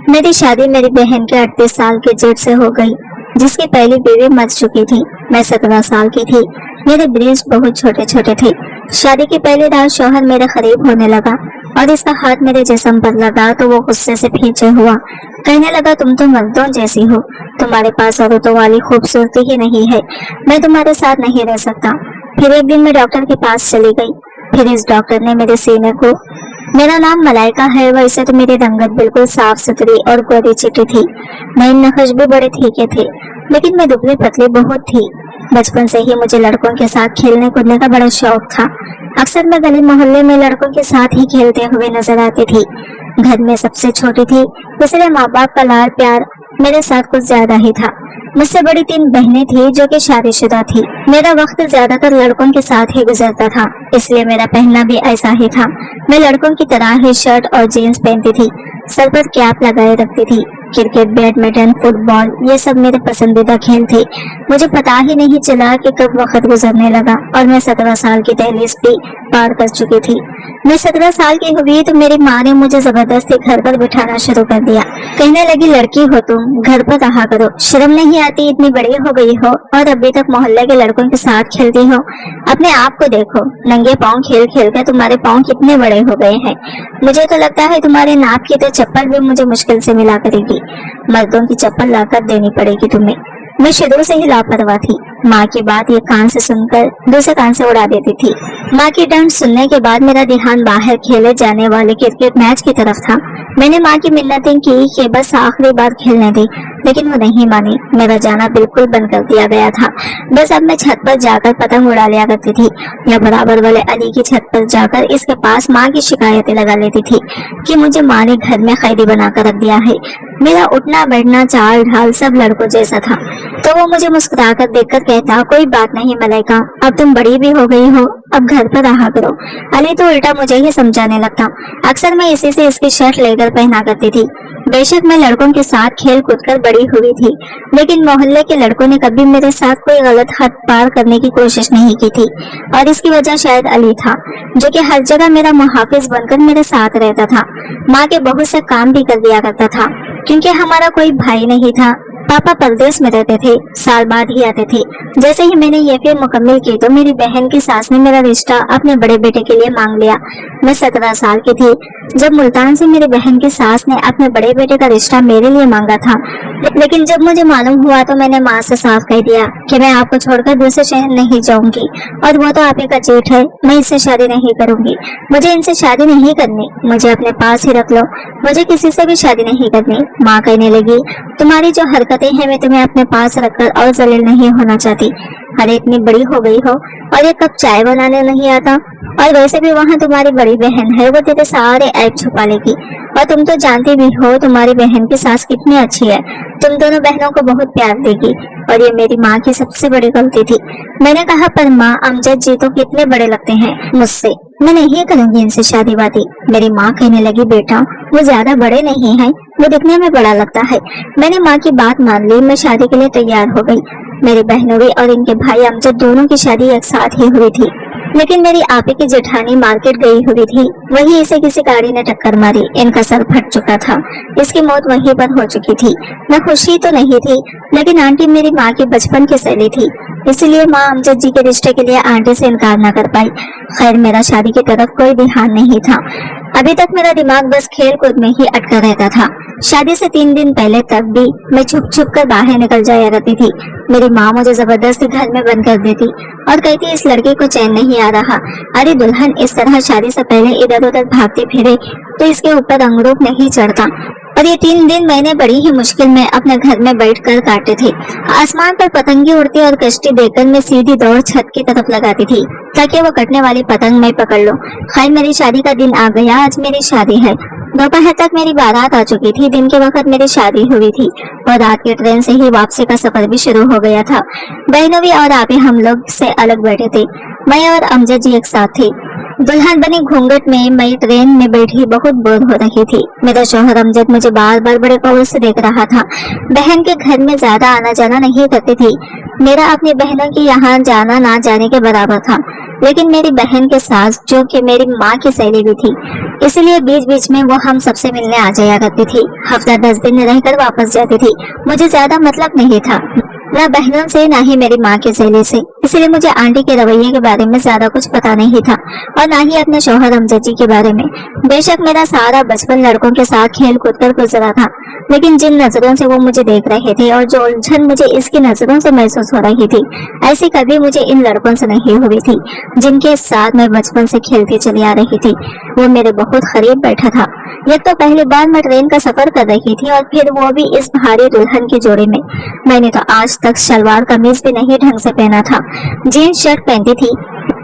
मेरी शादी मेरी बहन के 38 साल के जेठ से हो गई, जिसकी पहली बीवी मर चुकी थी। मैं 17 साल की थी। मेरे ब्रेस्ट बहुत छोटे छोटे थे। शादी की पहली रात शौहर मेरे करीब होने लगा और इसका हाथ मेरे जिस्म पर लगा तो वो गुस्से से भींचे हुआ कहने लगा, तुम तो मर्दों जैसी हो, तुम्हारे पास औरतों वाली खूबसूरती ही नहीं है, मैं तुम्हारे साथ नहीं रह सकता। फिर एक दिन मैं डॉक्टर के पास चली गई। फिर इस डॉक्टर ने मेरे सीने को, मेरा नाम मलाइका है, वैसे तो मेरी रंगत बिल्कुल साफ सुथरी और गोरी चिट्टी थी। मेरे नखश भी बड़े ठीके थे, लेकिन मैं दुबली पतली बहुत थी। बचपन से ही मुझे लड़कों के साथ खेलने कूदने का बड़ा शौक था। अक्सर मैं गली मोहल्ले में लड़कों के साथ ही खेलते हुए नजर आती थी। घर में सबसे छोटी थी, इसलिए माँ बाप का लाड़ प्यार मेरे साथ कुछ ज्यादा ही था। मुझसे बड़ी 3 बहनें थी जो कि शादीशुदा थी। मेरा वक्त ज्यादातर लड़कों के साथ ही गुजरता था, इसलिए मेरा पहनना भी ऐसा ही था। मैं लड़कों की तरह ही शर्ट और जीन्स पहनती थी, सर पर कैप लगाए रखती थी। क्रिकेट, बैडमिंटन, फुटबॉल ये सब मेरे पसंदीदा खेल थे। मुझे पता ही नहीं चला कि कब वक्त गुजरने लगा और मैं 17 साल की दहलीज भी पार कर चुकी थी। मैं 17 साल की हुई तो मेरी माँ ने मुझे जबरदस्ती घर पर बिठाना शुरू कर दिया। कहने लगी, लड़की हो तुम, घर पर रहा करो, शर्म नहीं आती, इतनी बड़ी हो गई हो और अभी तक मोहल्ले के लड़कों के साथ खेलती हो। अपने आप को देखो, नंगे पाँव खेल खेल कर तुम्हारे पाँव कितने बड़े हो गए हैं। मुझे तो लगता है तुम्हारे नाप की तो चप्पल भी मुझे मुश्किल से मिला करेगी। मर्दों की चप्पल लाकर देनी पड़ेगी तुम्हें। मैं शुरू से ही लापरवाह थी। माँ की बात एक कान से सुनकर दूसरे कान से उड़ा देती थी। माँ की डांट सुनने के बाद मेरा ध्यान बाहर खेले जाने वाले क्रिकेट मैच की तरफ था। मैंने माँ की मिन्नतें की कि बस आखिरी बार खेलने दी, लेकिन वो नहीं मानी। मेरा जाना बिल्कुल बंद कर दिया गया था। बस अब मैं छत पर जाकर पतंग उड़ा लिया करती थी या बराबर वाले अली की छत पर जाकर इसके पास माँ की शिकायतें लगा लेती थी कि मुझे माँ ने घर में कैदी बनाकर रख दिया है। मेरा उठना बैठना चाल ढाल सब लड़कों जैसा था। तो वो मुझे मुस्कुराकर देखकर कहता, कोई बात नहीं मलाइका, अब तुम बड़ी भी हो गई हो, अब घर पर रहा करो। अली तो उल्टा मुझे ही समझाने लगता। अक्सर मैं इसी से इसकी शर्ट लेकर पहना करती थी। बेशक मैं लड़कों के साथ खेल कूद कर बड़ी हुई थी, लेकिन मोहल्ले के लड़कों ने कभी मेरे साथ कोई गलत हद पार करने की कोशिश नहीं की थी और इसकी वजह शायद अली था, जो कि हर जगह मेरा मुहाफिज बनकर मेरे साथ रहता था। माँ के बहुत से काम भी कर दिया करता था, क्योंकि हमारा कोई भाई नहीं था। पापा परदेश में रहते थे, साल बाद ही आते थे। जैसे ही मैंने ये फिल्म मुकम्मल की तो मेरी बहन की सास ने मेरा रिश्ता अपने बड़े बेटे के लिए मांग लिया। मैं 17 साल की थी जब मुल्तान से मेरी बहन की सास ने अपने बड़े बेटे का रिश्ता मेरे लिए मांगा था, लेकिन जब मुझे मालूम हुआ तो मैंने माँ से साफ कह दिया कि मैं आपको छोड़कर दूसरे शहर नहीं जाऊंगी और वो तो आप ही का जेठ है, मैं इससे शादी नहीं करूंगी। मुझे इनसे शादी नहीं करनी, मुझे अपने पास ही रख लो, मुझे किसी से भी शादी नहीं करनी। माँ कहने लगी, तुम्हारी जो हरकतें हैं मैं तुम्हें अपने पास रखकर और जलील नहीं होना चाहती। अरे इतनी बड़ी हो गई हो और एक कप चाय बनाने नहीं आता, और वैसे भी वहाँ तुम्हारी बड़ी बहन है, वो तेरे सारे ऐब छुपा लेगी। और तुम तो जानती भी हो तुम्हारी बहन की सास कितनी अच्छी है, तुम दोनों बहनों को बहुत प्यार देगी। और ये मेरी माँ की सबसे बड़ी गलती थी। मैंने कहा, पर माँ अमजद जी तो कितने बड़े लगते हैं मुझसे, मैं नहीं करूंगी इनसे शादी वादी। मेरी माँ कहने लगी, बेटा वो ज्यादा बड़े नहीं हैं, वो दिखने में बड़ा लगता है। मैंने माँ की बात मान ली, मैं शादी के लिए तैयार हो गई। मेरी बहनों भी और इनके भाई अमजद दोनों की शादी एक साथ ही हुई थी, लेकिन मेरी आपी की जेठानी मार्केट गई हुई थी, वही इसे किसी गाड़ी ने टक्कर मारी, इनका सर फट चुका था, इसकी मौत वहीं पर हो चुकी थी। मैं खुशी तो नहीं थी, लेकिन आंटी मेरी माँ की बचपन की सहेली थी, इसलिए माँ अमजद जी के रिश्ते के लिए आंटी से इनकार न कर पाई। खैर मेरा शादी की तरफ कोई ध्यान नहीं था। अभी तक मेरा दिमाग बस खेल कूद में ही अटका रहता था। शादी से 3 दिन पहले तक भी मैं छुप छुप कर बाहर निकल जाया करती थी। मेरी माँ मुझे जबरदस्ती घर में बंद कर देती और कहती, इस लड़के को चैन नहीं आ रहा। अरे दुल्हन इस तरह शादी से पहले इधर उधर भागती फिरे तो इसके ऊपर अंगरूप नहीं चढ़ता। और ये 3 दिन मैंने बड़ी ही मुश्किल में अपने घर में बैठकर काटे थे। आसमान पर पतंगी उड़ती और कश्ती देखकर मैं सीधी दौड़ छत की तरफ लगाती थी ताकि वो कटने वाली पतंग मैं पकड़ लूं। खैर मेरी शादी का दिन आ गया, आज मेरी शादी है। दोपहर तक मेरी बारात आ चुकी थी, दिन के वक्त मेरी शादी हुई थी और रात की ट्रेन से ही वापसी का सफर भी शुरू हो गया था। बहनों भी और आप ही हम लोग से अलग बैठे थे, मैं और अमजद जी एक साथ थे। दुल्हन बनी घूंघट में मैं ट्रेन में बैठी बहुत बोर हो रही थी। मेरा शौहर अमजद मुझे बार बार बड़े कौल से देख रहा था। बहन के घर में ज्यादा आना जाना नहीं करती थी, मेरा अपनी बहनों के यहाँ जाना ना जाने के बराबर था। लेकिन मेरी बहन के सास जो कि मेरी माँ की सहेली भी थी, इसलिए बीच बीच में वो हम सबसे मिलने आ जाया करती थी। हफ्ता 10 दिन रहकर वापस जाती थी। मुझे ज्यादा मतलब नहीं था, ना बहनों से ना ही मेरी माँ के सहेली से, इसलिए मुझे आंटी के रवैये के बारे में ज्यादा कुछ पता नहीं था और ना ही अपने शौहर अमजद जी के बारे में। बेशक मेरा सारा बचपन लड़कों के साथ खेल कूद कर गुजरा था, लेकिन जिन नजरों से वो मुझे देख रहे थे और जो उलझन मुझे इसकी नजरों से महसूस हो रही थी, ऐसी कभी मुझे इन लड़कों से नहीं हुई थी जिनके साथ मैं बचपन से खेलती चली आ रही थी। वो मेरे बहुत करीब बैठा था। यह तो पहली बार मैं ट्रेन का सफर कर रही थी और फिर वो भी इस भारी दुल्हन की जोड़ी में। मैंने तो आज तक सलवार कमीज भी नहीं ढंग से पहना था, जीन्स शर्ट पहनती थी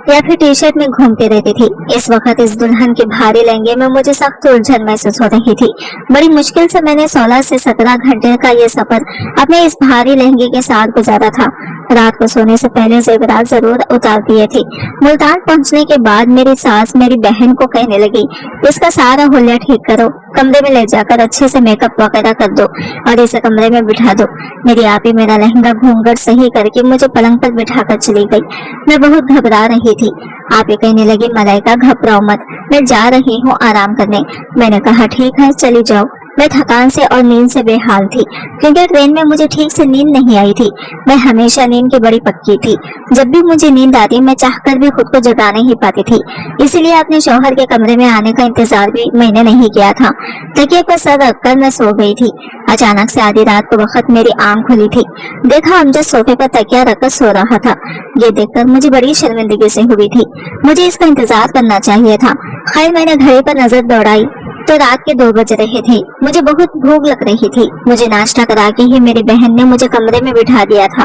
या फिर टी शर्ट में घूमती रहती थी। इस वक्त इस दुल्हन के भारी लहंगे में मुझे सख्त उलझन महसूस हो रही थी। बड़ी मुश्किल से मैंने 16 से 17 घंटे का ये सफर अपने इस भारी लहंगे के साथ गुजारा था। रात को सोने से पहले जेवरात जरूर उतार दिए थे। मुल्तान पहुंचने के बाद मेरी सास मेरी बहन को कहने लगी, इसका सारा हुलिया ठीक करो, कमरे में ले जाकर अच्छे से मेकअप वगैरह कर दो और इसे कमरे में बिठा दो। मेरी आपी मेरा लहंगा घूंघट सही करके मुझे पलंग पर बिठाकर चली गई। मैं बहुत घबरा रही थी। आपी कहने लगी, मलाइका घबराओ मत, मैं जा रही हूँ आराम करने। मैंने कहा ठीक है चली जाओ। मैं थकान से और नींद से बेहाल थी, क्योंकि ट्रेन में मुझे ठीक से नींद नहीं आई थी। मैं हमेशा नींद की बड़ी पक्की थी। जब भी मुझे नींद आती मैं चाहकर भी खुद को जगा नहीं पाती थी, इसलिए अपने शौहर के कमरे में आने का इंतजार भी मैंने नहीं किया था। तकिए पर सर रखकर मैं सो गई थी। अचानक से आधी रात को वक्त मेरी आंख खुली थी। देखा अमजद सोफे पर तकिया रखकर सो रहा था। ये देखकर मुझे बड़ी शर्मिंदगी से हुई थी। मुझे इसका इंतजार करना चाहिए था। खैर मैंने घड़ी पर नजर दौड़ाई तो रात के 2 बज रहे थे। मुझे बहुत भूख लग रही थी। मुझे नाश्ता करा के ही मेरी बहन ने मुझे कमरे में बिठा दिया था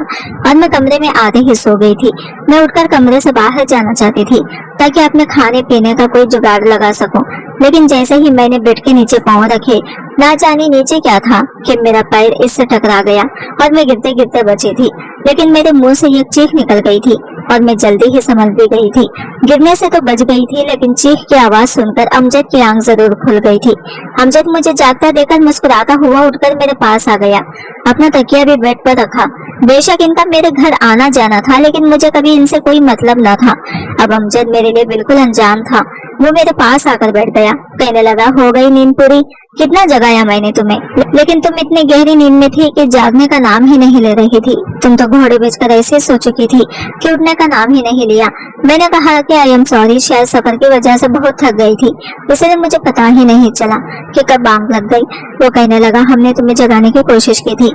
और मैं कमरे में आधे ही सो गई थी। मैं उठकर कमरे से बाहर जाना चाहती थी ताकि अपने खाने पीने का कोई जुगाड़ लगा सकूं, लेकिन जैसे ही मैंने बेड के नीचे पांव रखे, ना जाने नीचे क्या था कि मेरा पैर इससे टकरा गया और मैं गिरते गिरते बची थी। लेकिन मेरे मुंह से एक चीख निकल गई थी और मैं जल्दी ही संभल भी गई थी। गिरने से तो बच गई थी, लेकिन चीख की आवाज सुनकर अमजद की आंख जरूर खुल गई थी। अमजद मुझे जागता देखकर मुस्कुराता हुआ उठकर मेरे पास आ गया। अपना तकिया भी बेड पर रखा। बेशक इनका मेरे घर आना जाना था, लेकिन मुझे कभी इनसे कोई मतलब न था। अब अमजद मेरे लिए बिल्कुल अनजान था। वो मेरे पास आकर बैठ गया। कहने लगा, हो गई नींद पूरी? कितना जगाया मैंने तुम्हें, लेकिन तुम इतनी गहरी नींद में थी कि जागने का नाम ही नहीं ले रही थी। तुम तो घोड़े बेचकर ऐसे सो चुकी थी कि उठने का नाम ही नहीं लिया। मैंने कहा कि आई एम सॉरी, शायद सफर की वजह से बहुत थक गई थी, इसलिए मुझे पता ही नहीं चला कि कब आंख लग गई। वो कहने लगा, हमने तुम्हें जगाने की कोशिश की थी,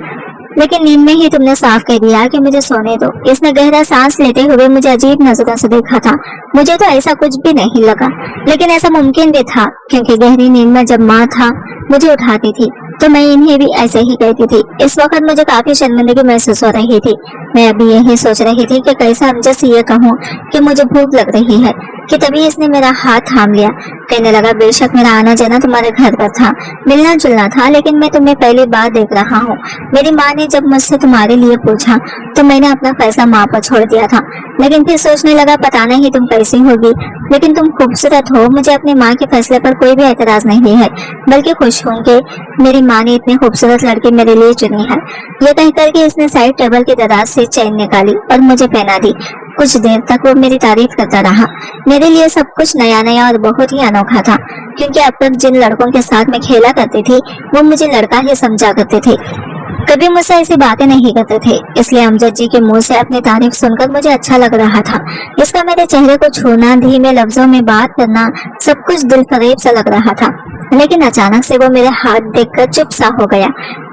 लेकिन नींद में ही तुमने साफ कह दिया कि मुझे सोने दो। इसने गहरा सांस लेते हुए मुझे अजीब नजरों से देखा था। मुझे तो ऐसा कुछ भी नहीं लगा, लेकिन ऐसा मुमकिन भी था, क्योंकि गहरी नींद में जब माँ था मुझे उठाती थी तो मैं इन्हें भी ऐसे ही कहती थी। इस वक्त मुझे काफी शर्मिंदगी महसूस हो रही थी। मैं अभी यही सोच रही थी कि कैसा अमजद से ये कहूँ कि मुझे भूख लग रही है, कि तभी इसने मेरा हाथ थाम लिया। कहने लगा, बेशक मेरा आना जाना तुम्हारे घर पर था, मिलना जुलना था, लेकिन मैं तुम्हें पहली बार देख रहा हूँ। मेरी माँ ने जब मुझसे तुम्हारे लिए पूछा तो मैंने अपना फैसला माँ पर छोड़ दिया था, लेकिन फिर सोचने लगा पता नहीं तुम कैसी होगी, लेकिन तुम खूबसूरत हो। मुझे अपनी माँ के फैसले पर कोई भी एतराज नहीं है, बल्कि खुश हूँ कि मेरी माँ ने इतनी खूबसूरत लड़की मेरे लिए चुनी है। ये कहकर के इसने साइड टेबल की दराज से चेन निकाली और मुझे पहना दी। कुछ देर तक वो मेरी तारीफ करता रहा। मेरे लिए सब कुछ नया नया और बहुत ही अनोखा था, क्योंकि अब तक जिन लड़कों के साथ मैं खेला करती थी वो मुझे लड़का ही समझा करते थे, कभी मुझसे ऐसी बातें नहीं करते थे। इसलिए अमजद जी के मुंह से अपनी तारीफ सुनकर मुझे अच्छा लग रहा था। इसका मेरे चेहरे को छूना, धीमे लफ्जों में बात करना, सब कुछ दिल फरेब सा लग रहा था। लेकिन अचानक से वो मेरे हाथ देखकर चुप सा हो गया।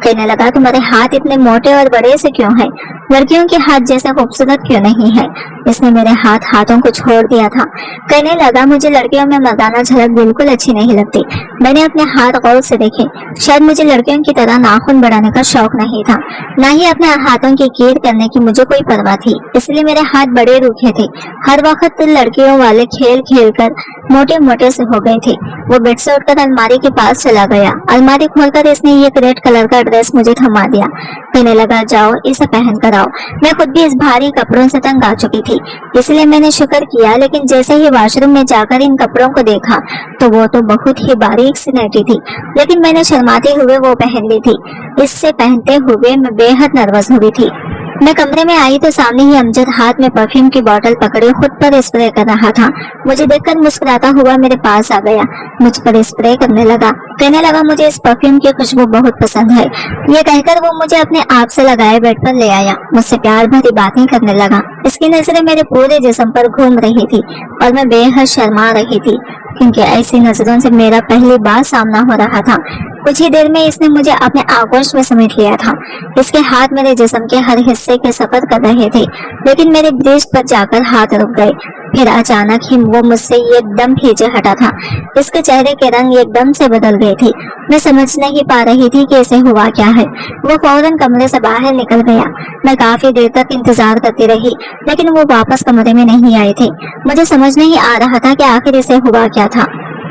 कहने लगा, तुम्हारे हाथ इतने मोटे और बड़े से क्यों हैं? लड़कियों के हाथ जैसे खूबसूरत क्यों नहीं है? इसने मेरे हाथों को छोड़ दिया था। कहने लगा, मुझे लड़कियों में मर्दाना झलक बिल्कुल अच्छी नहीं लगती। मैंने अपने हाथ गौर से देखे। शायद मुझे लड़कियों की तरह नाखून बढ़ाने का शौक नहीं था, न ही अपने हाथों की कीर करने की मुझे कोई परवाह थी, इसलिए मेरे हाथ बड़े रूखे थे। हर वक्त लड़कियों वाले खेल खेल कर मोटे मोटे से हो गए थे। वो बेड से उठकर अलमारी के पास चला गया। अलमारी खोलकर इसने एक रेड कलर का ड्रेस मुझे थमा दिया। कहने लगा, जाओ इसे पहन कर आओ। मैं खुद भी इस भारी कपड़ों से तंग आ चुकी थी, इसलिए मैंने शुक्र किया। लेकिन जैसे ही वॉशरूम में जाकर इन कपड़ों को देखा तो वो तो बहुत ही बारीक सी नटी थी, लेकिन मैंने शर्माते हुए वो पहन ली थी। इससे पहनते हुए मैं बेहद नर्वस हुई थी। मैं कमरे में आई तो सामने ही अमजद हाथ में परफ्यूम की बोतल पकड़े खुद पर स्प्रे कर रहा था। मुझे देखकर मुस्कुराता हुआ मेरे पास आ गया, मुझ पर स्प्रे करने लगा, कहने लगा मुझे इस परफ्यूम की खुशबू बहुत पसंद है। ये कहकर वो मुझे अपने आप से लगाए बेड पर ले आया, मुझसे प्यार भरी बातें करने लगा। इसकी नजरें मेरे पूरे जिस्म पर घूम रही थी और मैं बेहद शर्मा रही थी, क्योंकि ऐसी नजरों से मेरा पहली बार सामना हो रहा था। कुछ ही देर में इसने मुझे अपने आगोश में समेट लिया था। इसके हाथ मेरे जिस्म के हर हिस्से के सफर कर रहे थे, लेकिन मेरे ब्रेस्ट पर जाकर हाथ रुक गए। फिर अचानक ही वो मुझसे एकदम पीछे हटा था। इसके चेहरे के रंग एकदम से बदल गए थे। मैं समझ नहीं पा रही थी कि इसे हुआ क्या है। वो फौरन कमरे से बाहर निकल गया। मैं काफी देर तक इंतजार करती रही, लेकिन वो वापस कमरे में नहीं आए थे। मुझे समझ नहीं आ रहा था कि आखिर इसे हुआ क्या था।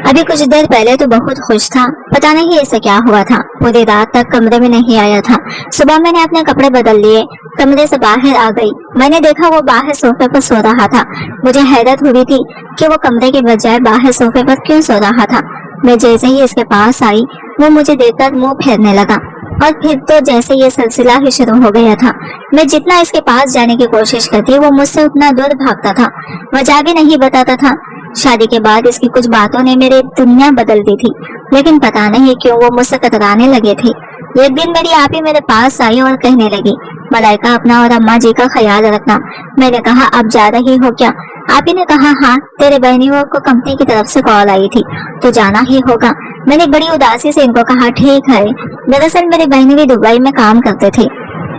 अभी कुछ देर पहले तो बहुत खुश था, पता नहीं इसे क्या हुआ था। पूरी रात तक कमरे में नहीं आया था। सुबह मैंने अपने कपड़े बदल लिए, कमरे से बाहर आ गई। मैंने देखा वो बाहर सोफे पर सो रहा था। मुझे हैरत हुई थी कि वो कमरे के बजाय बाहर सोफे पर क्यों सो रहा था। मैं जैसे ही इसके पास आई, वो मुझे देखकर मुंह फेरने लगा और फिर तो जैसे ये सिलसिला ही शुरू हो गया था। मैं जितना इसके पास जाने की कोशिश करती, वो मुझसे उतना दूर भागता था, वजह भी नहीं बताता था। शादी के बाद इसकी कुछ बातों ने मेरी दुनिया बदल दी थी, लेकिन पता नहीं क्यों वो मुझसे कतराने लगे थे। एक दिन मेरी आपी मेरे पास आई और कहने लगी, मलाइका अपना और अम्मा जी का ख्याल रखना। मैंने कहा, अब जा रही हो क्या? आपी ने कहा, हाँ, तेरे बहनियों को कंपनी की तरफ से कॉल आई थी, तो जाना ही होगा। मैंने बड़ी उदासी से इनको कहा, ठीक है। दरअसल मेरे बहनी भी दुबई में काम करते थे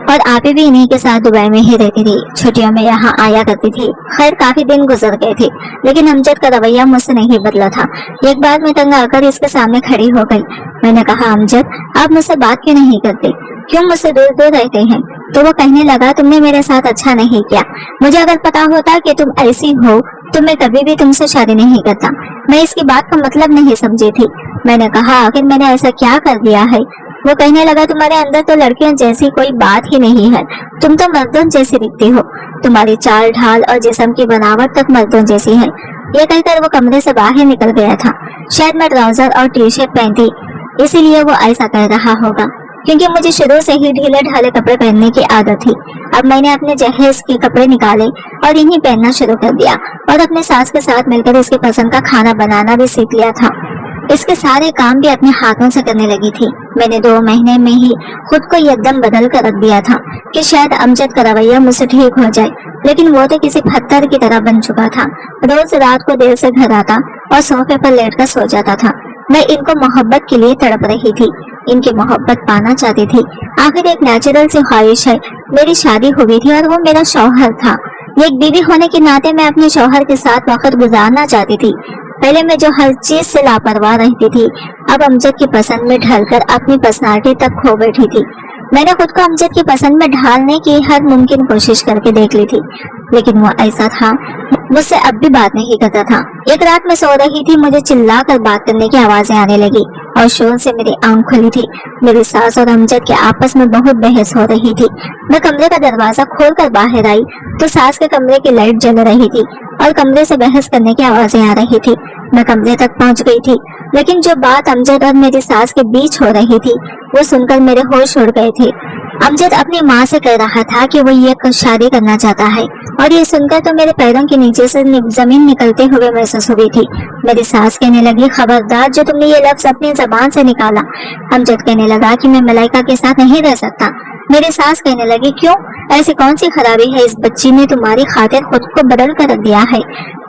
और आपी भी इन्हीं के साथ दुबई में ही रहती थी। छुट्टियों में यहाँ आया करती थी। खैर काफी दिन गुजर गए थे, लेकिन अमजद का रवैया मुझसे नहीं बदला था। एक बार मैं तंग आकर इसके सामने खड़ी हो गई। मैंने कहा, अमजद, आप मुझसे बात क्यों नहीं करते? क्यों मुझसे दूर दूर रहते हैं? तो वो कहने लगा, तुमने मेरे साथ अच्छा नहीं किया। मुझे अगर पता होता कि तुम ऐसी हो तो मैं कभी भी तुमसे शादी नहीं करता। मैं इसकी बात का मतलब नहीं समझी थी। मैंने कहा, आखिर मैंने ऐसा क्या कर दिया है? वो कहने लगा, तुम्हारे अंदर तो लड़कियों जैसी कोई बात ही नहीं है। तुम तो मर्दों जैसी दिखती हो। तुम्हारी चाल ढाल और जिस्म की बनावट तक मर्दों जैसी है। ये कहकर वो कमरे से बाहर निकल गया था। शायद मैं ट्राउजर और टी शर्ट पहनती, इसीलिए वो ऐसा कह रहा होगा, क्योंकि मुझे शुरू से ही ढीले ढाले कपड़े पहनने की आदत थी। अब मैंने अपने जहेज के कपड़े निकाले और इन्हीं पहनना शुरू कर दिया और अपने सास के साथ मिलकर इसके पसंद का खाना बनाना भी सीख लिया था। इसके सारे काम भी अपने हाथों से करने लगी थी। मैंने 2 महीने में ही खुद को एकदम बदल कर रख दिया था कि शायद अमजद का रवैया मुझसे ठीक हो जाए, लेकिन वो तो किसी पत्थर की तरह बन चुका था। रोज रात को देर से घर आता और सोफे पर लेटकर सो जाता था। मैं इनको मोहब्बत के लिए तड़प रही थी, इनकी मोहब्बत पाना चाहती थी। आखिर एक नेचुरल सी ख्वाहिश है। मेरी शादी हुई थी और वो मेरा शौहर था। एक बीवी होने के नाते मैं अपने शौहर के साथ वक्त गुजारना चाहती थी। पहले मैं जो हर चीज से लापरवाह रहती थी, अब अमजद की पसंद में ढलकर अपनी पर्सनालिटी तक खो बैठी थी। मैंने खुद को अमजद की पसंद में ढालने की हर मुमकिन कोशिश करके देख ली थी, लेकिन वो ऐसा था, मुझसे अब भी बात नहीं करता था। एक रात में सो रही थी, मुझे चिल्ला कर बात करने की आवाजें आने लगी और शोर से मेरी आंख खुली थी। मेरी सास और अमजद के आपस में बहुत बहस हो रही थी। मैं कमरे का दरवाजा खोलकर बाहर आई तो सास के कमरे की लाइट जल रही थी और कमरे से बहस करने की आवाजें आ रही थी। मैं कमरे तक पहुंच गई थी, लेकिन जो बात अमजद और मेरी सास के बीच हो रही थी वो सुनकर मेरे होश उड़ गए थे। अमजद अपनी माँ से कह रहा था कि वो ये शादी करना चाहता है, और ये सुनकर तो मेरे पैरों के नीचे से जमीन निकलते हुए महसूस हुई थी। मेरी सास कहने लगी, खबरदार जो तुमने ये लफ्ज अपनी जबान से निकाला। अमजद कहने लगा कि मैं मलाइका के साथ नहीं रह सकता। मेरी सास कहने लगी, क्यों? ऐसी कौन सी खराबी है इस बच्ची ने तुम्हारी खातिर खुद को बदल कर रख दिया है?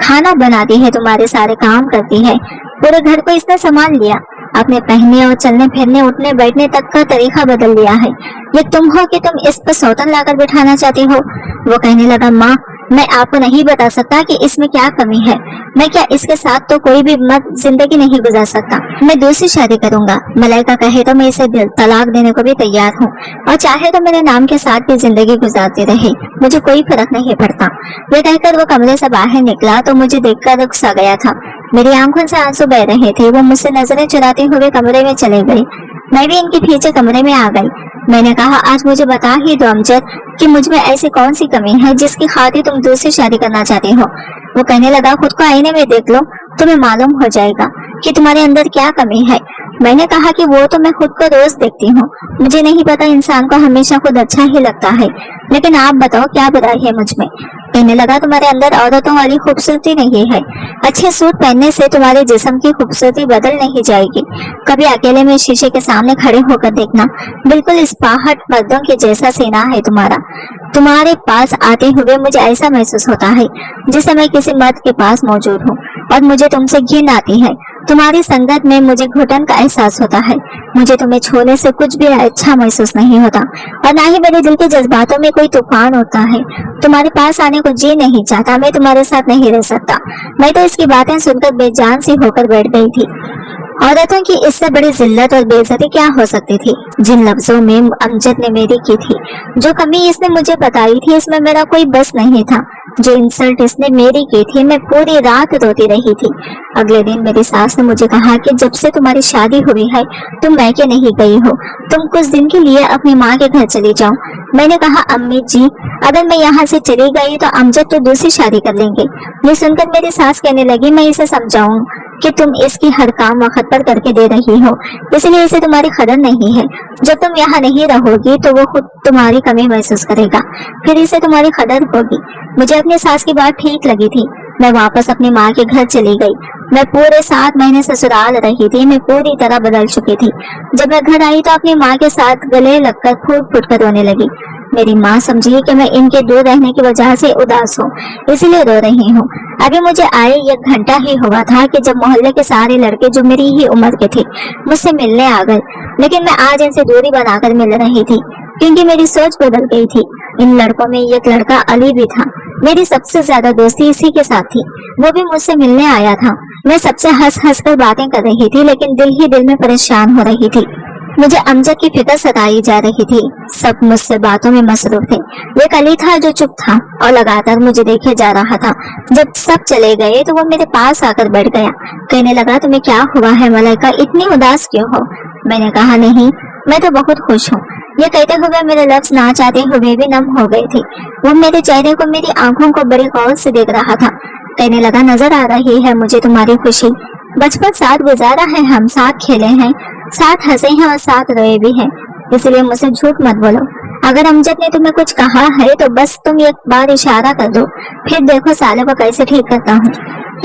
खाना बनाती है, तुम्हारे सारे काम करती है, पूरे घर को इसने संभाल लिया। अपने पहनने और चलने फिरने उठने बैठने तक का तरीका बदल दिया है। ये तुम हो कि तुम इस पर सौतन लाकर बिठाना चाहती हो? वो कहने लगा, माँ, मैं आपको नहीं बता सकता कि इसमें क्या कमी है। मैं क्या इसके साथ तो कोई भी मर्द जिंदगी नहीं गुजार सकता। मैं दूसरी शादी करूंगा। मलाइका कहे तो मैं इसे तलाक देने को भी तैयार हूँ, और चाहे तो मेरे नाम के साथ भी जिंदगी गुजारती रहे, मुझे कोई फर्क नहीं पड़ता। ये कहकर वो कमरे से बाहर निकला तो मुझे देखकर रुक सा गया था। मेरी आंखों से आंसू बह रहे थे। वो मुझसे नजरें चुराते हुए कमरे में चले गए। मैं भी इनके पीछे कमरे में आ गई। मैंने कहा, आज मुझे बता ही दो अमजद कि मुझ में ऐसी कौन सी कमी है जिसकी खातिर तुम दूसरी शादी करना चाहती हो। वो कहने लगा, खुद को आईने में देख लो, तुम्हें मालूम हो जाएगा कि तुम्हारे अंदर क्या कमी है। मैंने कहा कि वो तो मैं खुद को रोज देखती हूँ, मुझे नहीं पता इंसान को हमेशा खुद अच्छा ही लगता है, लेकिन आप बताओ क्या बुराई है मुझ में। कहने लगा, तुम्हारे अंदर औरतों वाली खूबसूरती नहीं है। अच्छे सूट पहनने से तुम्हारे जिस्म की खूबसूरती बदल नहीं जाएगी। कभी अकेले में शीशे के सामने खड़े होकर देखना, बिल्कुल स्पाहट मर्दों के जैसा सीना है तुम्हारा। तुम्हारे पास आते हुए मुझे ऐसा महसूस होता है जैसे मैं किसी मर्द के पास मौजूद हूँ, और मुझे तुमसे घिन आती है। तुम्हारी संगत में मुझे घुटन का एहसास होता है। मुझे तुम्हें छोड़ने से कुछ भी अच्छा महसूस नहीं होता, और ना ही मेरे दिल के जज्बातों में कोई तूफान होता है। तुम्हारे पास आने को जी नहीं चाहता, मैं तुम्हारे साथ नहीं रह सकता। मैं तो इसकी बातें सुनकर बेजान सी होकर बैठ गई थी। औरतों की इससे बड़ी जिल्लत और बेइज्जती क्या हो सकती थी। जिन लफ्जों में अमजद ने मेरी की थी, जो कमी इसने मुझे बताई थी, इसमें मेरा कोई बस नहीं था। जो इंसल्ट इसने मेरी की थी, मैं पूरी रात रोती रही थी। अगले दिन मेरी सास ने मुझे कहा कि जब से तुम्हारी शादी हुई है तुम मैके नहीं गई हो, तुम कुछ दिन के लिए अपनी माँ के घर चली जाओ। मैंने कहा, अम्मी जी, अगर मैं यहाँ से चली गई तो अमजद तो दूसरी शादी कर लेंगे। ये सुनकर मेरी सास कहने लगी, मैं इसे समझाऊं कि तुम इसकी हर काम वक्त पर करके दे रही हो, इसलिए इसे तुम्हारी कदर नहीं है। जब तुम यहाँ नहीं रहोगी तो वो खुद तुम्हारी कमी महसूस करेगा, फिर इसे तुम्हारी कदर होगी। मुझे अपनी सास की बात ठीक लगी थी। मैं वापस अपनी माँ के घर चली गई। मैं पूरे 7 महीने ससुराल रही थी। मैं पूरी तरह बदल चुकी थी। जब मैं घर आई तो अपनी माँ के साथ गले लगकर फूट फूट कर रोने लगी। मेरी माँ समझी कि मैं इनके दूर रहने की वजह से उदास हूँ, इसीलिए रो रही हूँ। अभी मुझे आए 1 घंटा ही हुआ था कि जब मोहल्ले के सारे लड़के जो मेरी ही उम्र के थे मुझसे मिलने आ गए, लेकिन मैं आज इनसे दूरी बनाकर मिल रही थी क्योंकि मेरी सोच बदल गई थी। इन लड़कों में एक लड़का अली भी था। मेरी सबसे ज्यादा दोस्ती इसी के साथ थी। वो भी मुझसे मिलने आया था। मैं सबसे हंस हंस कर बातें कर रही थी, लेकिन दिल ही दिल में परेशान हो रही थी। मुझे अमजद की फिक्र सताई जा रही थी। सब मुझसे बातों में मसरूफ थे। एक अली था जो चुप था और लगातार मुझे देखे जा रहा था। जब सब चले गए तो वो मेरे पास आकर बैठ गया। कहने लगा, तुम्हें क्या हुआ है मलाइका, इतनी उदास क्यों हो? मैंने कहा, नहीं, मैं तो बहुत खुश हूँ। ये कहते हुए मेरे लफ्ज ना चाहते हुए भी नम हो गए थे। वो मेरे चेहरे को, मेरी आंखों को बड़ी गौर से देख रहा था। कहने लगा, नजर आ रही है मुझे तुम्हारी खुशी। बचपन साथ गुजारा है, हम साथ खेले हैं, साथ हंसे हैं और साथ रोए भी हैं। इसलिए मुझसे झूठ मत बोलो। अगर अमजद ने तुम्हें कुछ कहा है तो बस तुम एक बार इशारा कर दो, फिर देखो साले को कैसे ठीक करता हूँ।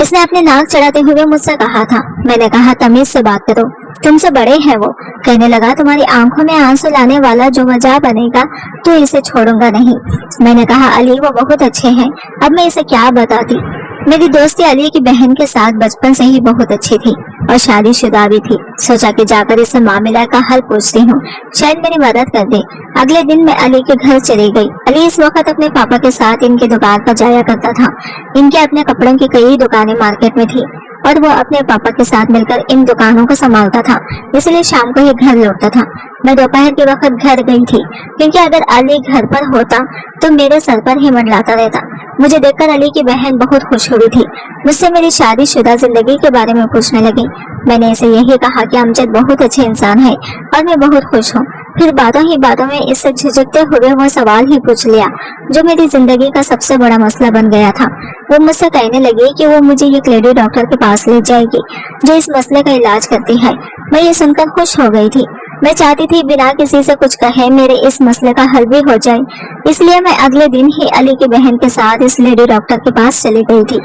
इसने अपने नाक चढ़ाते हुए मुझसे कहा था। मैंने कहा, तमीज से बात करो, तुमसे बड़े हैं वो। कहने लगा, तुम्हारी आंखों में आंसू लाने वाला जो मजा बनेगा तो इसे छोड़ूंगा नहीं। मैंने कहा, अली वो बहुत अच्छे हैं, अब मैं इसे क्या बताती। मेरी दोस्ती अली की बहन के साथ बचपन से ही बहुत अच्छी थी और शादीशुदा भी थी। सोचा कि जाकर इस मामले का हल पूछती हूँ, शायद मेरी मदद कर दे। अगले दिन मैं अली के घर चली गई। अली इस वक्त अपने पापा के साथ इनकी दुकान पर जाया करता था। इनके अपने कपड़ों की कई दुकानें मार्केट में थी और वो अपने पापा के साथ मिलकर इन दुकानों को संभालता था, इसलिए शाम को ही घर लौटता था। मैं दोपहर के वक्त घर गई थी क्योंकि अगर अली घर पर होता तो मेरे सर पर ही मंडलाता रहता। मुझे देखकर अली की बहन बहुत खुश हुई थी। मुझसे मेरी शादीशुदा जिंदगी के बारे में पूछने लगी। मैंने इसे यही कहा कि अमजद बहुत अच्छे इंसान है और मैं बहुत खुश हूँ। फिर बातों ही बातों में इससे झिझकते हुए वो सवाल ही पूछ लिया जो मेरी जिंदगी का सबसे बड़ा मसला बन गया था। वो मुझसे कहने लगी कि वो मुझे एक लेडी डॉक्टर के पास ले जाएगी जो इस मसले का इलाज करती है। मैं ये सुनकर खुश हो गई थी। मैं चाहती थी बिना किसी से कुछ कहे मेरे इस मसले का हल भी हो जाए, इसलिए मैं अगले दिन ही अली की बहन के साथ इस लेडी डॉक्टर के पास चली गई थी।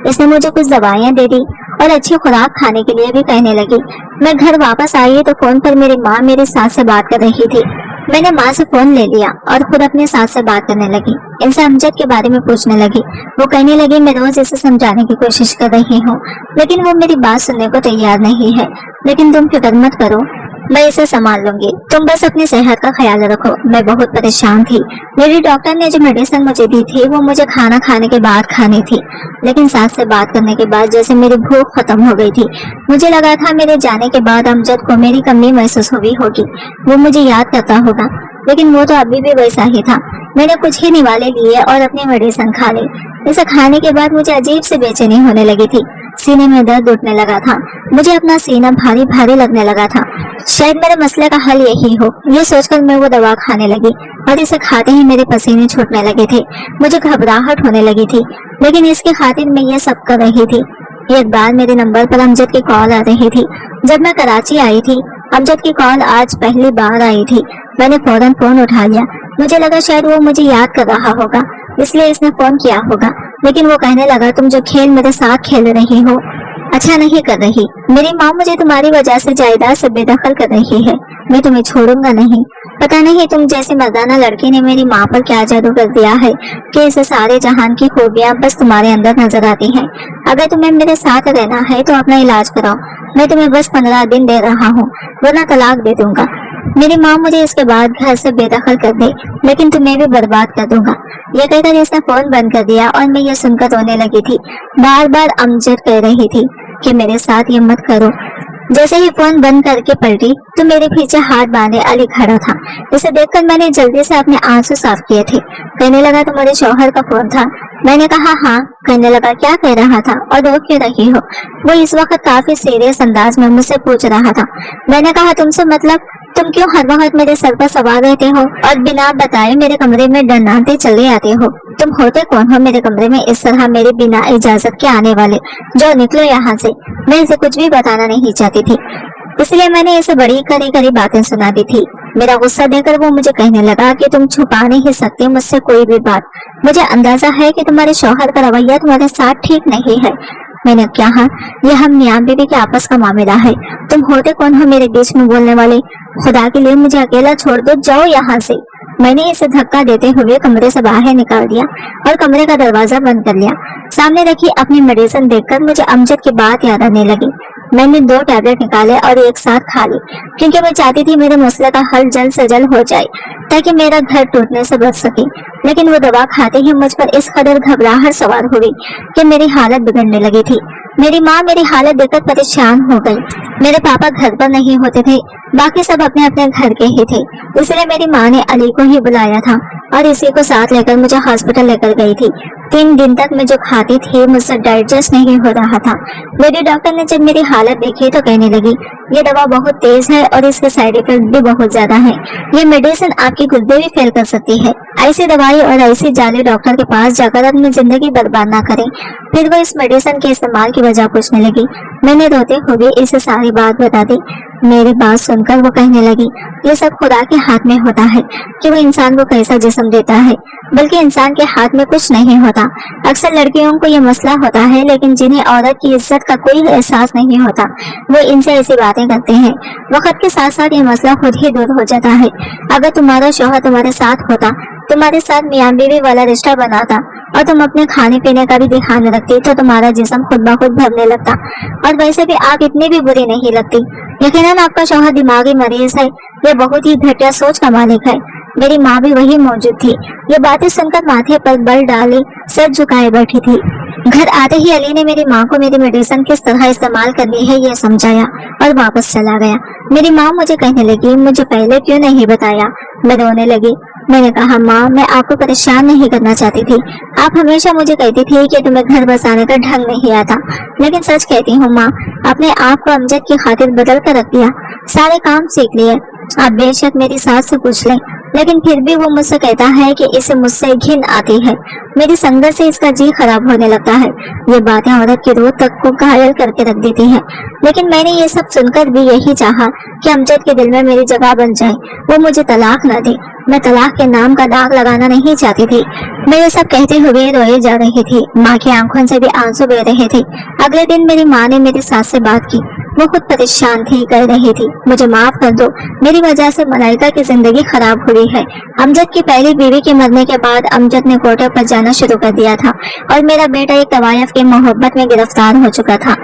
इसने मुझे कुछ दवाइयाँ दे दी और अच्छी खुराक खाने के लिए भी कहने लगी। मैं घर वापस आई तो फोन पर मेरी माँ मेरी सास से बात कर रही थी। मैंने माँ से फोन ले लिया और खुद अपनी सास से बात करने लगी। इनसे अमजद के बारे में पूछने लगी। वो कहने लगी, मैं रोज इसे समझाने की कोशिश कर रही हूँ लेकिन वो मेरी बात सुनने को तैयार नहीं है। लेकिन तुम फिक्र मत करो, मैं इसे संभाल लूंगी, तुम बस अपनी सेहत का ख्याल रखो। मैं बहुत परेशान थी। मेरी डॉक्टर ने जो मेडिसिन मुझे दी थी वो मुझे खाना खाने के बाद खानी थी, लेकिन सास से बात करने के बाद जैसे मेरी भूख खत्म हो गई थी। मुझे लगा था मेरे जाने के बाद अमजद को मेरी कमी महसूस हुई होगी, वो मुझे याद करता होगा, लेकिन वो तो अभी भी वैसा ही था। मैंने कुछ ही निवाले लिए और अपनी मेडिसिन खा ली। इसे खाने के बाद मुझे अजीब से बेचैनी होने लगी थी। सीने में दर्द उठने लगा था। मुझे अपना सीना भारी भारी लगने लगा था। शायद मेरे मसले का हल यही हो, ये सोचकर मैं वो दवा खाने लगी और इसे खाते ही मेरे पसीने छूटने लगे थे। मुझे घबराहट होने लगी थी, लेकिन इसकी खातिर मैं ये सब कर रही थी। एक बार मेरे नंबर पर अमजद की कॉल आ रही थी। जब मैं कराची आई थी, अमजद की कॉल आज पहली बार आई थी। मैंने फौरन फोन उठा लिया। मुझे लगा शायद वो मुझे याद कर रहा होगा, इसलिए इसने फोन किया होगा। लेकिन वो कहने लगा, तुम जो खेल मेरे साथ खेल रही हो अच्छा नहीं कर रही। मेरी माँ मुझे तुम्हारी वजह से जायदाद से बेदखल कर रही है। मैं तुम्हें छोड़ूंगा नहीं। पता नहीं तुम जैसी मर्दाना लड़की ने मेरी माँ पर क्या जादू कर दिया है कि इसे सारे जहान की खूबियाँ बस तुम्हारे अंदर नजर आती हैं। अगर तुम्हें मेरे साथ रहना है तो अपना इलाज कराओ। मैं तुम्हें बस 15 दिन दे रहा हूँ, वरना तलाक दे दूंगा। मेरी माँ मुझे इसके बाद घर से बेदखल कर दे, लेकिन तुम्हें भी बर्बाद कर दूंगा। ये कहकर इसने फोन बंद कर दिया और मैं ये सुनकर रोने लगी थी। बार बार अमजद कह रही थी कि मेरे साथ ये मत करो। जैसे ही फोन बंद करके पलटी तो मेरे पीछे हाथ बांधे अली खड़ा था। इसे देखकर मैंने जल्दी से अपने आंसू साफ किए थे। कहने लगा, तुम्हारे शौहर का फोन था? मैंने कहा हाँ। कहने लगा, क्या कह रहा था और रो क्यों रही हो? वो इस वक्त काफी सीरियस अंदाज में मुझसे पूछ रहा था। मैंने कहा, तुमसे मतलब तुम क्यों हर वक्त मेरे सर पर सवार रहते हो और बिना बताए मेरे कमरे में डंडाते चले आते हो? तुम होते कौन हो मेरे कमरे में इस तरह मेरे बिना इजाजत के आने वाले? जो निकलो यहाँ से। मैं इसे कुछ भी बताना नहीं चाहती थी, इसलिए मैंने इसे बड़ी कड़ी कड़ी बातें सुना दी थी। मेरा गुस्सा देखकर वो मुझे कहने लगा कि तुम छुपा नहीं सकती मुझसे कोई भी बात। मुझे अंदाजा है कि तुम्हारे शौहर का रवैया तुम्हारे साथ ठीक नहीं है। मैंने कहा, यह हम मियां बीवी के आपस का मामला है। तुम होते कौन हो मेरे बीच में बोलने वाले? खुदा के लिए मुझे अकेला छोड़ दो, जाओ यहाँ से। मैंने इसे धक्का देते हुए कमरे से बाहर निकाल दिया और कमरे का दरवाजा बंद कर लिया। सामने रखी अपनी मेडिसिन देखकर मुझे अमजद की बात याद आने लगी। मैंने 2 टैबलेट निकाले और एक साथ खा ली, क्योंकि मैं चाहती थी मेरे मसले का हल जल्द से जल्द हो जाए ताकि मेरा घर टूटने से बच सके। लेकिन वो दवा खाते ही मुझ पर इस कदर घबराहट सवार हुई कि मेरी हालत बिगड़ने लगी थी। मेरी माँ मेरी हालत देखकर परेशान हो गई। मेरे पापा घर पर नहीं होते थे, बाकी सब अपने अपने घर के ही थे, इसलिए मेरी माँ ने अली को ही बुलाया था और इसी को साथ लेकर मुझे हॉस्पिटल लेकर गई थी। 3 दिन तक मैं जो खाती थी मुझसे डाइजेस्ट नहीं हो रहा था। मेरी डॉक्टर ने जब मेरी हालत देखी तो कहने लगी, ये दवा बहुत तेज है और इसके साइड इफेक्ट भी बहुत ज्यादा है। ये मेडिसिन आपकी गुर्दे भी फेल कर सकती है। ऐसी दवाई और ऐसी जाली डॉक्टर के पास जाकर अपनी जिंदगी बर्बाद ना करें। फिर वो इस मेडिसिन के इस्तेमाल की वजह पूछने लगी। मैंने रोते हुए इसे सारी बात बता दी। मेरी बात सुनकर वो कहने लगी, ये सब खुदा के हाथ में होता है कि वो इंसान को कैसा जिस्म देता है, बल्कि इंसान के हाथ में कुछ नहीं होता। अक्सर लड़कियों को ये मसला होता है, लेकिन जिन्हें औरत की इज्जत का कोई एहसास नहीं होता वो इनसे ऐसी बातें करते हैं। वक्त के साथ साथ ये मसला खुद ही दूर हो जाता है। अगर तुम्हारा शौहर तुम्हारे साथ होता, तुम्हारे साथ मियां बीवी वाला रिश्ता बनाता और तुम अपने खाने पीने का भी ध्यान रखती तो तुम्हारा जिस्म खुद ब खुद भरने लगता। और वैसे भी आप इतनी भी बुरी नहीं लगती। यकीनन आपका शौहर दिमागी मरीज है, ये बहुत ही घटिया सोच का मालिक है। मेरी माँ भी वही मौजूद थी। ये बातें सुनकर माथे पर बल डाले सर झुकाए बैठी थी। घर आते ही अली ने मेरी माँ को मेरी मेडिसिन किस तरह इस्तेमाल करनी है ये समझाया और वापस चला गया। मेरी माँ मुझे कहने लगी, मुझे पहले क्यों नहीं बताया? मैं रोने लगी। मैंने कहा, माँ मैं आपको परेशान नहीं करना चाहती थी। आप हमेशा मुझे कहती थी कि तुम्हें घर बसाने का ढंग नहीं आता, लेकिन सच कहती हूँ माँ, अपने आप को अमजद की खातिर बदल कर रख दिया। सारे काम सीख लिए। आप बेशक मेरी सास से पूछ लें, लेकिन फिर भी वो मुझसे कहता है कि इसे मुझसे घिन आती है। मेरी संगत से इसका जी खराब होने लगता है। ये बातें औरत की रूह तक को घायल करके रख देती हैं। लेकिन मैंने ये सब सुनकर भी यही चाहा कि अमजद के दिल में मेरी जगह बन जाए, वो मुझे तलाक न दे। मैं तलाक के नाम का दाग लगाना नहीं चाहती थी। मैं ये सब कहते हुए रोए जा रही थी। माँ की आंखों से भी आंसू बह रहे थे। अगले दिन मेरी माँ ने मेरी सास से बात की। वो खुद परेशान थी, कह रही थी, मुझे माफ कर दो, मेरी वजह से मलाइका की जिंदगी खराब हुई है। अमजद की पहली बीवी के मरने के बाद अमजद ने कोर्ट पर जाना शुरू कर दिया था और मेरा बेटा एक तवायफ की मोहब्बत में गिरफ्तार हो चुका था।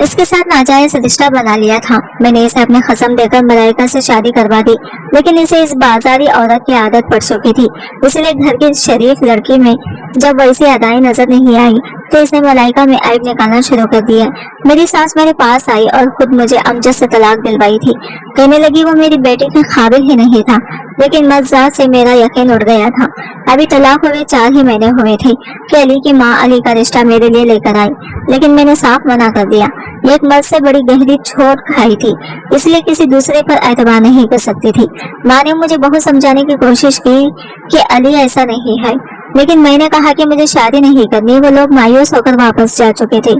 इसके साथ नाजायज रिश्ता बना लिया था। मैंने इसे अपने कसम देकर मलाइका से शादी करवा दी, लेकिन इसे इस बाजारी औरत की आदत पड़ चुकी थी। इसलिए घर की शरीफ लड़की में जब वैसी अदाएं नजर नहीं आई तो इसने मलाइका में ऐब निकालना शुरू कर दिया। मेरी सास मेरे पास आई और खुद मुझे अमजद से तलाक दिलवाई थी। कहने लगी वो मेरी बेटी के काबिल ही नहीं था, लेकिन मज़ाक से मेरा यकीन उड़ गया था। अभी तलाक हुए 4 ही महीने हुए थे कि अली की माँ अली का रिश्ता मेरे लिए लेकर आई, लेकिन मैंने साफ मना कर दिया। एक मर्द से बड़ी गहरी चोट खाई थी, इसलिए किसी दूसरे पर एतबार नहीं कर सकती थी। माँ ने मुझे बहुत समझाने की कोशिश की कि अली ऐसा नहीं है, लेकिन मैंने कहा कि मुझे शादी नहीं करनी। वो लोग मायूस होकर वापस जा चुके थे।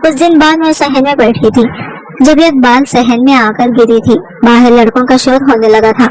कुछ दिन बाद मैं सहन में बैठी थी जब एक बाल सहन में आकर गिरी थी। बाहर लड़कों का शोर होने लगा था।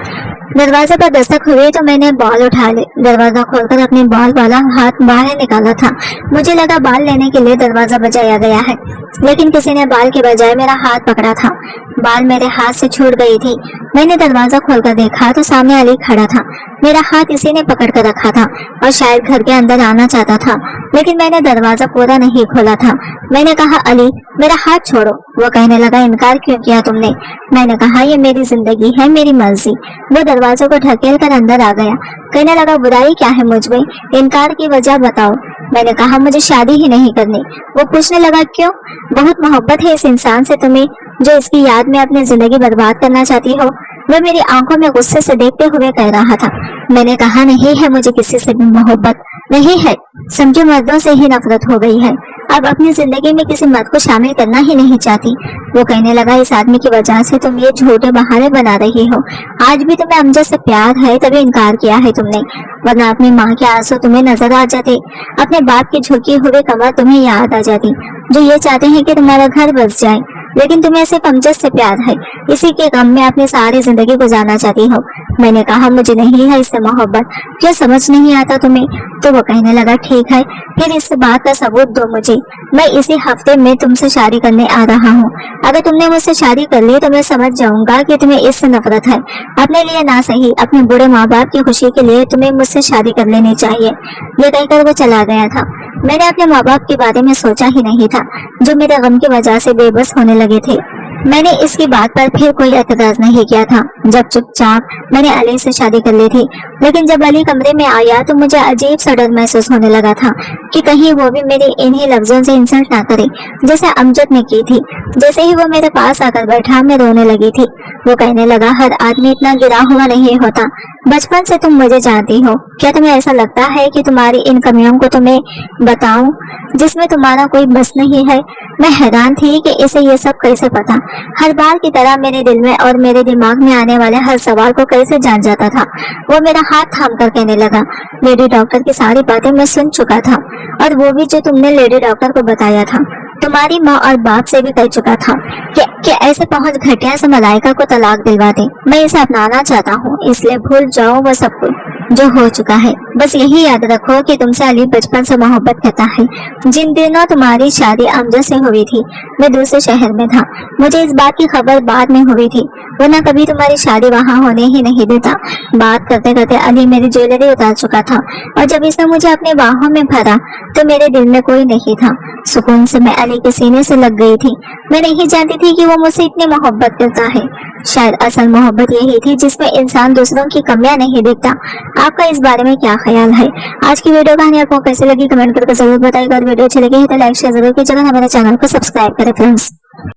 दरवाजे पर दस्तक हुई तो मैंने बॉल उठा ली। दरवाजा खोलकर अपने बॉल वाला हाथ बाहर निकाला था। मुझे लगा बाल लेने के लिए दरवाजा बजाया गया है, लेकिन किसी ने बाल के बजाय मेरा हाथ पकड़ा था। बाल मेरे हाथ से छूट गई थी। मैंने दरवाजा खोलकर देखा तो सामने अली खड़ा था। मेरा हाथ इसी ने पकड़ कर रखा था और शायद घर के अंदर आना चाहता था, लेकिन मैंने दरवाजा पूरा नहीं खोला था। मैंने कहा, अली मेरा हाथ छोड़ो। वो कहने लगा, इनकार क्यों किया तुमने? मैंने कहा, ये मेरी जिंदगी है, मेरी मर्जी। वो दरवाजे को ढकेल कर अंदर आ गया। कहने लगा, बुराई क्या है मुझ में? इनकार की वजह बताओ। मैंने कहा, मुझे शादी ही नहीं करनी। वो पूछने लगा, क्यों? बहुत मोहब्बत है इस इंसान से तुम्हें जो इसकी याद में अपनी जिंदगी बर्बाद करना चाहती हो। वह मेरी आंखों में गुस्से से देखते हुए कह रहा था। मैंने कहा, नहीं है मुझे किसी से भी मोहब्बत, नहीं है। समझो मर्दों से ही नफरत हो गई है। अब अपनी जिंदगी में किसी मर्द को शामिल करना ही नहीं चाहती। वो कहने लगा, इस आदमी की वजह से तुम ये झूठे बहाने बना रही हो। आज भी तुम्हें अमजद से प्यार है तभी इनकार किया है तुमने, वरना अपनी माँ के आंसू तुम्हें नजर आ जाते, अपने बाप की झुकी हुई कमर तुम्हें याद आ जाती, जो ये चाहते हैं कि तुम्हारा घर बस जाए। लेकिन तुम्हें सिर्फ अमजद से प्यार है, इसी के गम में अपनी सारी जिंदगी गुजारना चाहती हो। मैंने कहा, मुझे नहीं है इससे मोहब्बत। क्या समझ नहीं आता तुम्हें? तो वो कहने लगा, ठीक है, फिर इस बात का सबूत दो मुझे। मैं इसी हफ्ते में तुमसे शादी करने आ रहा हूँ। अगर तुमने मुझसे शादी कर ली तो मैं समझ जाऊंगा कि तुम्हें इससे नफरत है। अपने लिए ना सही, अपने बुरे माँ बाप की खुशी के लिए तुम्हें मुझसे शादी कर लेनी चाहिए। ये कहकर वो चला गया था। मैंने अपने माँ बाप के बारे में सोचा ही नहीं था, जो मेरे गम की वजह से बेबस होने लगे थे। मैंने इसकी बात पर फिर कोई एतराज नहीं किया था। जब चुपचाप मैंने अली से शादी कर ली थी, लेकिन जब अली कमरे में आया तो मुझे अजीब सा डर महसूस होने लगा था कि कहीं वो भी मेरी इन्हीं लफ्जों से इंसल्ट ना करे जैसे अमजद ने की थी। जैसे ही वो मेरे पास आकर बैठा, मैं रोने लगी थी। वो कहने लगा, हर आदमी इतना गिरा हुआ नहीं होता। बचपन से तुम मुझे जानती हो। क्या तुम्हें ऐसा लगता है कि तुम्हारी इन कमियों को तुम्हें बताऊं जिसमें तुम्हारा कोई बस नहीं है? मैं हैरान थी कि इसे ये सब कैसे पता। हर बार की तरह मेरे दिल में और मेरे दिमाग में आने वाले हर सवाल को कैसे जान जाता था। वो मेरा हाथ थाम कर कहने लगा, लेडी डॉक्टर की सारी बातें मैं सुन चुका था, और वो भी जो तुमने लेडी डॉक्टर को बताया था। तुम्हारी माँ और बाप से भी कह चुका था कि ऐसे पहुंच घटिया से मलाइका को तलाक दिलवा दे। मैं इसे अपनाना चाहता हूँ, इसलिए भूल जाओ वो सब कुछ जो हो चुका है। बस यही याद रखो कि तुमसे अली बचपन से मोहब्बत करता है। जिन दिनों तुम्हारी शादी अमजद से हुई थी, मैं दूसरे शहर में था। मुझे इस बात की खबर बाद में हुई थी, वरना कभी तुम्हारी शादी वहाँ होने ही नहीं देता। बात करते करते अली मेरी ज्वेलरी उतार चुका था, और जब इसने मुझे अपने बाहों में भरा तो मेरे दिल में कोई नहीं था। सुकून से मैं अली के सीने से लग गई थी। मैं नहीं जानती थी कि वो मुझसे इतनी मोहब्बत करता है। शायद असल मोहब्बत यही थी जिसमें इंसान दूसरों की कमियां नहीं देखता। आपका इस बारे में क्या ख्याल है? आज की वीडियो कहानी आपको कैसी लगी कमेंट करके जरूर बताइएगा। वीडियो अच्छी लगी है तो लाइक शेयर जरूर कीजिएगा। हमारे चैनल को सब्सक्राइब करें फ्रेंड्स।